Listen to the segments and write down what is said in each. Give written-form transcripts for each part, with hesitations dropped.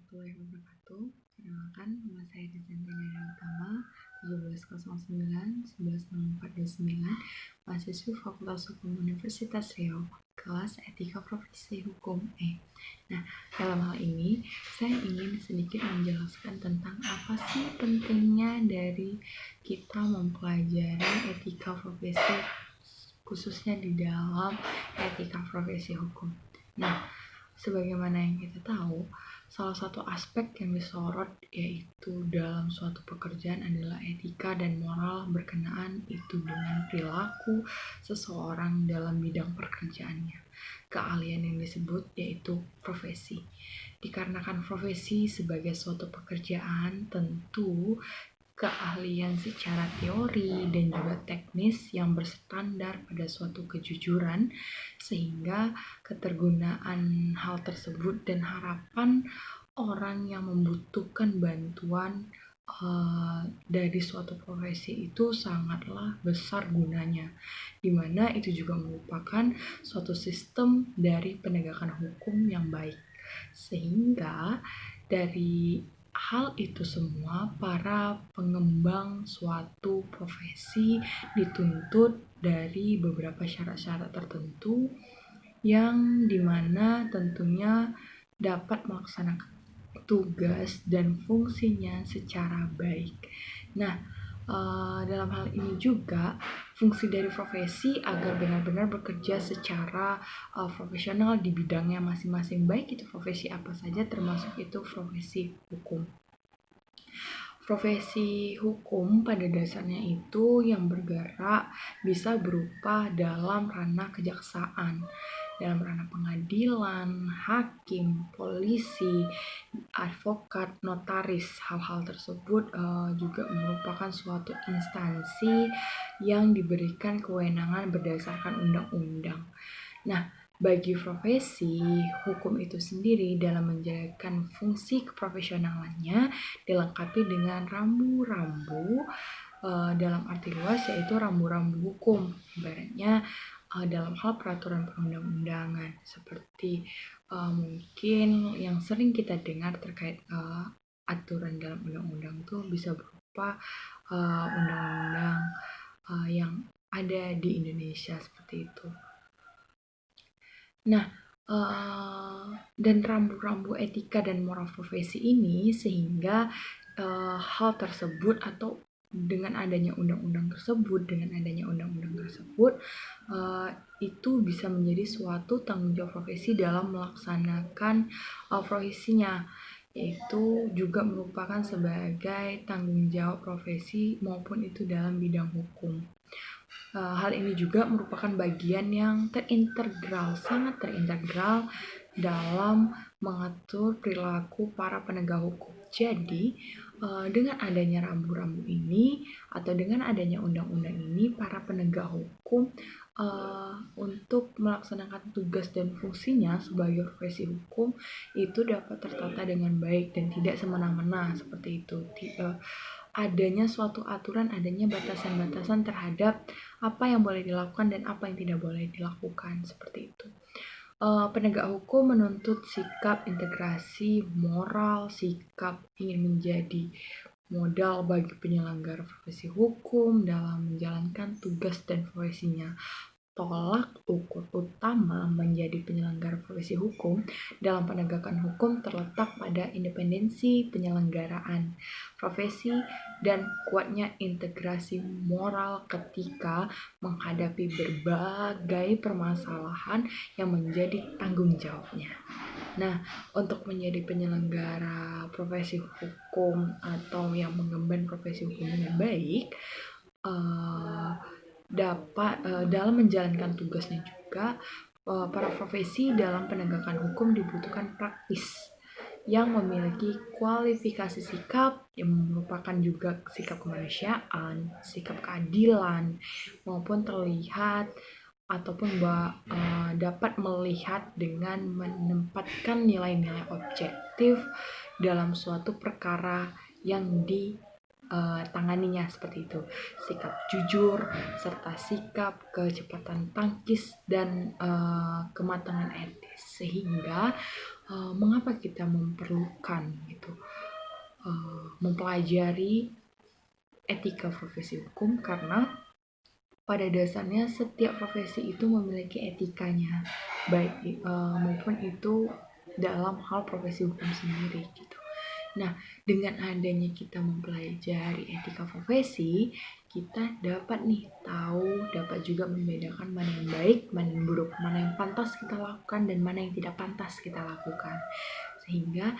warahmatullahi wabarakatuh. Perkenalkan, nama saya Rizanti Nadia Utama, 1709-116429, mahasiswa Fakultas Hukum Universitas Riau, kelas Etika Profesi Hukum E. Nah, dalam hal ini, saya ingin sedikit menjelaskan tentang apa sih pentingnya dari kita mempelajari etika profesi, khususnya di dalam etika profesi hukum. Nah, sebagaimana yang kita tahu, salah satu aspek yang disorot yaitu dalam suatu pekerjaan adalah etika dan moral berkenaan itu dengan perilaku seseorang dalam bidang pekerjaannya. Keahlian yang disebut yaitu profesi. Dikarenakan profesi sebagai suatu pekerjaan, tentu keahlian secara teori dan juga teknis yang berstandar pada suatu kejujuran, sehingga ketergunaan hal tersebut dan harapan orang yang membutuhkan bantuan dari suatu profesi itu sangatlah besar gunanya, dimana itu juga merupakan suatu sistem dari penegakan hukum yang baik. Sehingga dari hal itu semua, para pengembang suatu profesi dituntut dari beberapa syarat-syarat tertentu yang dimana tentunya dapat melaksanakan tugas dan fungsinya secara baik. Nah, dalam hal ini juga fungsi dari profesi agar benar-benar bekerja secara profesional di bidangnya masing-masing, baik itu profesi apa saja, termasuk itu profesi hukum. Profesi hukum pada dasarnya itu yang bergerak bisa berupa dalam ranah kejaksaan, dalam ranah pengadilan, hakim, polisi, advokat, notaris. Hal-hal tersebut juga merupakan suatu instansi yang diberikan kewenangan berdasarkan undang-undang. Nah, bagi profesi hukum itu sendiri dalam menjalankan fungsi keprofesionalannya dilengkapi dengan rambu-rambu dalam arti luas, yaitu rambu-rambu hukum, ibaratnya dalam hal peraturan perundang-undangan, seperti mungkin yang sering kita dengar terkait aturan dalam undang-undang itu bisa berupa undang-undang yang ada di Indonesia seperti itu. Nah, dan rambu-rambu etika dan moral profesi ini, sehingga hal tersebut atau dengan adanya undang-undang tersebut, itu bisa menjadi suatu tanggung jawab profesi dalam melaksanakan profesinya, yaitu juga merupakan sebagai tanggung jawab profesi maupun itu dalam bidang hukum. Hal ini juga merupakan bagian yang sangat terintegral dalam mengatur perilaku para penegak hukum. Jadi, dengan adanya rambu-rambu ini atau dengan adanya undang-undang ini, para penegak hukum untuk melaksanakan tugas dan fungsinya sebagai profesi hukum itu dapat tertata dengan baik dan tidak semena-mena seperti itu. Adanya suatu aturan, adanya batasan-batasan terhadap apa yang boleh dilakukan dan apa yang tidak boleh dilakukan, seperti itu. Penegak hukum menuntut sikap integrasi moral, sikap ingin menjadi modal bagi penyelenggara profesi hukum dalam menjalankan tugas dan profesinya. Tolak ukur utama menjadi penyelenggara profesi hukum dalam penegakan hukum terletak pada independensi penyelenggaraan profesi dan kuatnya integrasi moral ketika menghadapi berbagai permasalahan yang menjadi tanggung jawabnya. Nah, untuk menjadi penyelenggara profesi hukum atau yang mengemban profesi hukum dengan baik, dalam menjalankan tugasnya juga, para profesi dalam penegakan hukum dibutuhkan praktis yang memiliki kualifikasi sikap yang merupakan juga sikap kemanusiaan, sikap keadilan, maupun terlihat ataupun dapat melihat dengan menempatkan nilai-nilai objektif dalam suatu perkara yang tanganinya, seperti itu. Sikap jujur serta sikap kecepatan tangkis dan kematangan etis, sehingga mengapa kita memerlukan gitu mempelajari etika profesi hukum, karena pada dasarnya setiap profesi itu memiliki etikanya, baik maupun itu dalam hal profesi hukum sendiri gitu. Nah, dengan adanya kita mempelajari etika profesi, kita dapat dapat juga membedakan mana yang baik, mana yang buruk, mana yang pantas kita lakukan dan mana yang tidak pantas kita lakukan. Sehingga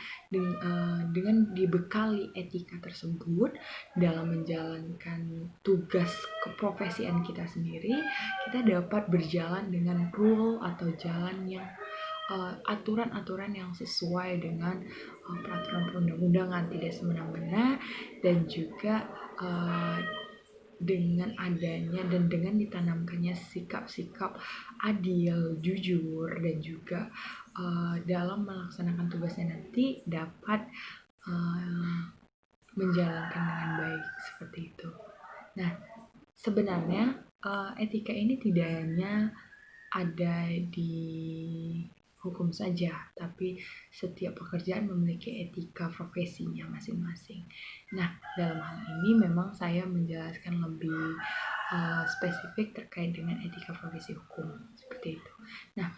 dengan dibekali etika tersebut dalam menjalankan tugas keprofesian kita sendiri, kita dapat berjalan dengan rule atau jalan yang aturan-aturan yang sesuai dengan peraturan perundang-undangan, tidak semena-mena, dan juga dengan adanya dan dengan ditanamkannya sikap-sikap adil, jujur, dan juga dalam melaksanakan tugasnya nanti dapat menjalankan dengan baik seperti itu. Nah, sebenarnya etika ini tidak hanya ada di hukum saja, tapi setiap pekerjaan memiliki etika profesinya masing-masing. Nah, dalam hal ini memang saya menjelaskan lebih spesifik terkait dengan etika profesi hukum seperti itu. Nah,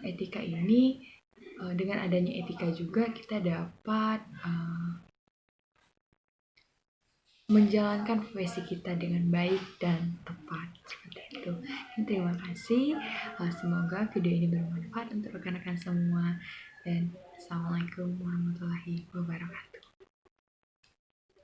etika ini dengan adanya etika juga kita dapat menjalankan profesi kita dengan baik dan tepat seperti itu. Terima kasih. Semoga video ini bermanfaat untuk rekan-rekan semua, dan assalamualaikum warahmatullahi wabarakatuh.